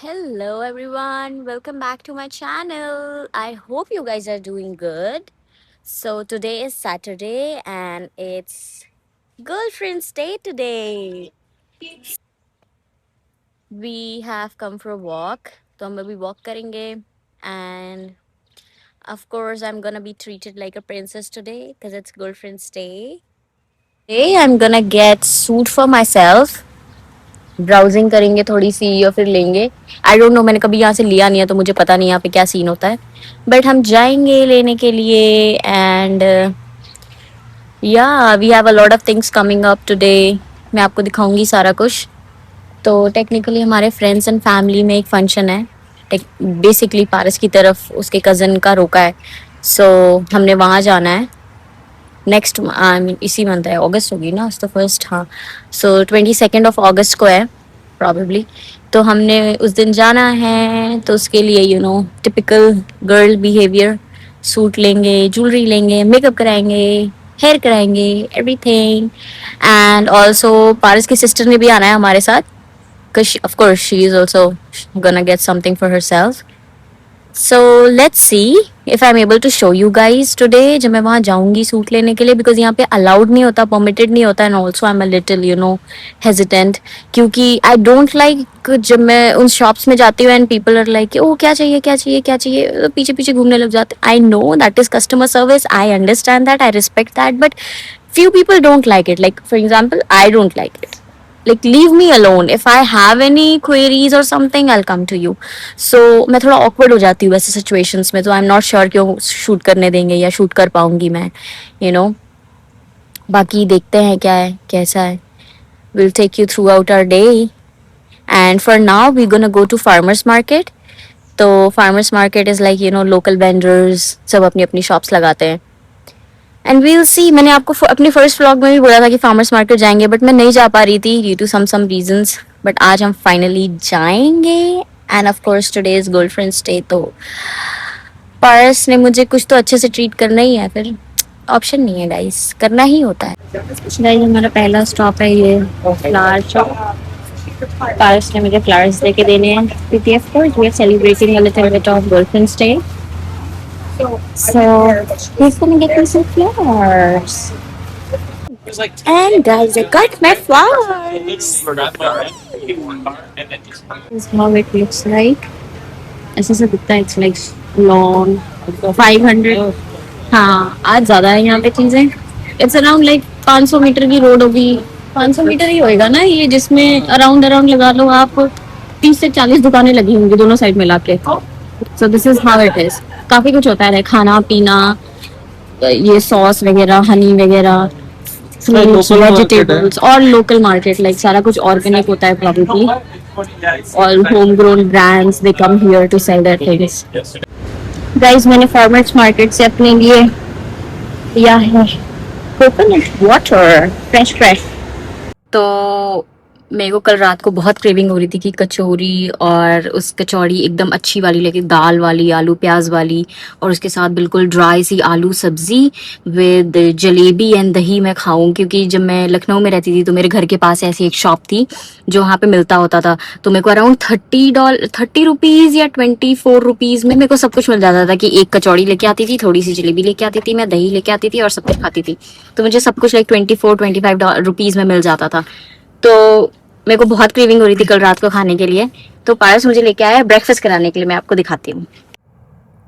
Hello everyone, welcome back to my channel. I hope you guys are doing good. So today is Saturday and it's girlfriend's day today. We have come for a walk. तो हम अभी walk करेंगे and of course I'm gonna be treated like a princess today because it's girlfriend's day. Today I'm gonna get suit for myself. Browsing करेंगे थोड़ी सी या फिर लेंगे। I don't know, मैंने कभी यहाँ से लिया नहीं है तो मुझे पता नहीं यहाँ पे क्या सीन होता है। बट हम जाएंगे लेने के लिए एंड या we have a lot of things coming up today. मैं आपको दिखाऊंगी सारा कुछ। तो टेक्निकली हमारे फ्रेंड्स एंड फैमिली में एक फंक्शन है। बेसिकली पारस की तरफ उसके कज़न का रोका है। सो हमने वहाँ जाना है। नेक्स्ट आई मीन इसी मंथ है, अगस्त होगी ना आज तो फर्स्ट। हाँ, सो 22 ऑफ अगस्त को है प्रॉबेबली। तो हमने उस दिन जाना है तो उसके लिए टिपिकल गर्ल बिहेवियर, सूट लेंगे, ज्वेलरी लेंगे, मेकअप कराएंगे, हेयर कराएंगे, एवरीथिंग। एंड ऑल्सो पारस की सिस्टर ने भी आना है हमारे साथ because of course she is also gonna get something for herself. So let's see if I'm able to show you guys today जब मैं वहाँ जाऊँगी सूट लेने के लिए, बिकॉज यहाँ पे अलाउड नहीं होता, परमिटेड नहीं होता। And also I am a little hesitant, क्योंकि आई डोंट लाइक जब मैं उन शॉप्स में जाती हूँ एंड पीपल आर लाइक ओ क्या चाहिए क्या चाहिए क्या चाहिए, तो पीछे पीछे घूमने लग जाते। I know that is customer service, I understand that, I respect that, but few people don't like it. Like for example, I don't like it. Like leave me alone. If I have any queries or something, I'll come to you. So मैं थोड़ा awkward हो जाती हूँ ऐसे situations में, तो I'm not sure क्यों shoot करने देंगे या shoot कर पाऊंगी मैं, you know. बाकी देखते हैं क्या है कैसा है. We'll take you throughout our day. And for now, we're gonna go to farmers market. तो farmers market is like local vendors सब अपनी अपनी shops लगाते हैं. एंड वील सी, मैंने आपको अपने फर्स्ट व्लॉग में भी बोला था कि फार्मर्स मार्केट जाएंगे, बट मैं नहीं जा पा रही थी due to some reasons. But आज हम फाइनली जाएंगे and of course today is girlfriends day, तो पारस ने मुझे कुछ तो अच्छे से ट्रीट करना ही है, फिर ऑप्शन नहीं है गाइस, करना ही होता है। गाइस हमारा पहला स्टॉप है ये फ्लावर शॉप। पारस ने मुझे फ्लावर्स लेके देने हैं क्योंकि of course we are celebrating a little bit of girlfriends day. So he's gonna get me some flowers. And guys, I got my flowers. This is how it looks like. ऐसे से दिखता है, it's like long 500। हाँ आज ज़्यादा है यहाँ पे चीज़ें। It's around like 500 मीटर की रोड होगी, 500 मीटर ही होएगा ना ये, जिसमें अराउंड अराउंड लगा लो आप 30 से 40 दुकानें लगी होंगी दोनों साइड मिला के। So this is how it is. काफी कुछ होता है, खाना पीना, ये सॉस वगैरह, हनी वगैरह, फ्रूट्स, वेजिटेबल्स और लोकल मार्केट, लाइक सारा कुछ ऑर्गेनिक होता है probably. All home grown brands they come here to sell their things. Guys मैंने फार्मर्स मार्केट से अपने लिए लिया है कोकोनट वाटर, फ्रेश फ्रेश। तो मेरे को कल रात को बहुत क्रेविंग हो रही थी कि कचौरी, और उस कचौरी एकदम अच्छी वाली लेके, दाल वाली, आलू प्याज वाली, और उसके साथ बिल्कुल ड्राई सी आलू सब्जी विद जलेबी एंड दही मैं खाऊं। क्योंकि जब मैं लखनऊ में रहती थी तो मेरे घर के पास ऐसी एक शॉप थी जो वहाँ पे मिलता होता था। तो मेरे को अराउंड $30 या $24 में मेरे को सब कुछ मिल जाता था कि एक कचौड़ी लेके आती थी, थोड़ी सी जलेबी लेके आती थी, मैं दही लेके आती थी और सब कुछ खाती थी। तो मुझे सब कुछ लाइक $24-25 में मिल जाता था। तो मेरे को बहुत क्रेविंग हो रही थी कल रात को खाने के लिए, तो पारस मुझे लेके आया ब्रेकफास्ट कराने के लिए। मैं आपको दिखाती हूँ।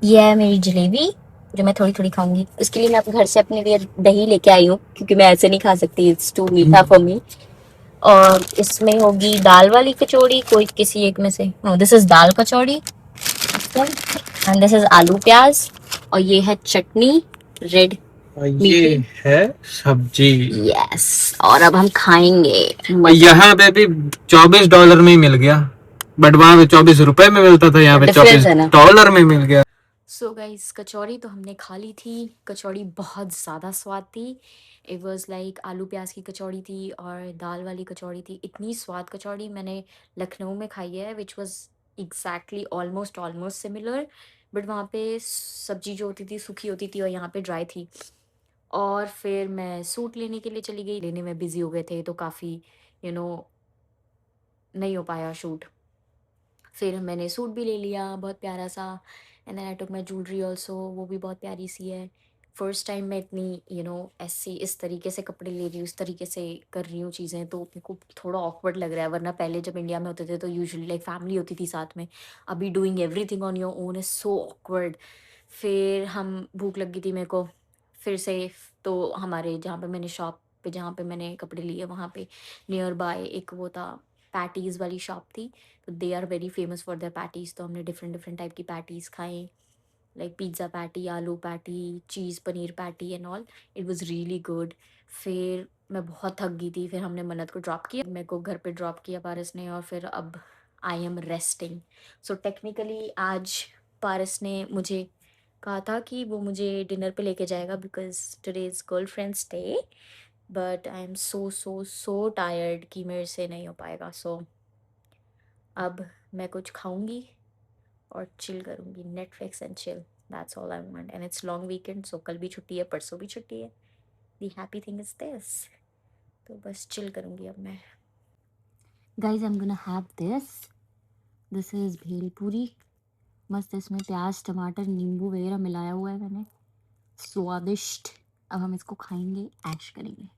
ये है मेरी जलेबी जो मैं थोड़ी थोड़ी खाऊंगी। उसके लिए मैं अपने घर से अपने लिए दही लेके आई हूँ क्योंकि मैं ऐसे नहीं खा सकती, इट्स टू मीठा फॉर मी। और इसमें होगी दाल वाली कचौड़ी, कोई किसी एक में से। No, this is dal kachori and this is aloo pyaz, और ये है चटनी रेड, ये है सब्जी। यस, और अब हम खाएंगे। यहाँ पे भी $24 में ही मिल गया, बट वहां पे ₹24 में मिलता था, यहाँ पे $24 में मिल गया। सो गाइस कचौड़ी तो हमने खा ली थी। कचौड़ी बहुत ज़्यादा स्वाद थी। इट वाज लाइक आलू प्याज की कचौड़ी थी और दाल वाली कचौड़ी थी। इतनी स्वाद कचौड़ी मैंने लखनऊ में खाई है, which was exactly almost almost similar. But वहाँ पे सब्जी जो होती थी सूखी होती थी और यहाँ पे ड्राई थी। और फिर मैं सूट लेने के लिए चली गई, लेने में बिज़ी हो गए थे तो काफ़ी यू नो नहीं हो पाया शूट। फिर मैंने सूट भी ले लिया बहुत प्यारा सा, and then I took my jewellery also, वो भी बहुत प्यारी सी है। फर्स्ट टाइम मैं इतनी ऐसी इस तरीके से कपड़े ले रही हूँ, इस तरीके से कर रही हूँ चीज़ें, तो मेरे को थोड़ा ऑकवर्ड लग रहा है, वरना पहले जब इंडिया में होते थे तो यूजुअली लाइक फैमिली होती थी साथ में। अभी doing everything on your own is so awkward. फिर हम भूख लग गई थी मेरे को, फिर से तो हमारे जहाँ पे मैंने शॉप पे जहाँ पे मैंने कपड़े लिए वहाँ पे नियर बाय एक वो था, पैटीज़ वाली शॉप थी, तो they are very famous for their patties. तो हमने डिफरेंट डिफरेंट टाइप की पैटीज़ खाएँ, like pizza patty, aloo patty, cheese paneer patty and all. It was really good. फिर मैं बहुत थक गई थी, फिर हमने मन्नत को ड्रॉप किया, मेरे को घर पे ड्रॉप किया पारस ने, और फिर अब I am resting. So technically आज पारस ने मुझे कहा था कि वो मुझे डिनर पे लेके जाएगा because today is girlfriends day, but I am so so so tired कि मेरे से नहीं हो पाएगा। सो अब मैं कुछ खाऊँगी और चिल करूँगी, Netflix and chill, that's all I want, and it's long weekend, so कल भी छुट्टी है, परसों भी छुट्टी है। The happy thing is this, तो बस चिल करूँगी अब मैं। Guys I am gonna have this is bhelpuri, मस्त इसमें प्याज़, टमाटर, नींबू वगैरह मिलाया हुआ है मैंने, स्वादिष्ट। अब हम इसको खाएँगे, ऐश करेंगे।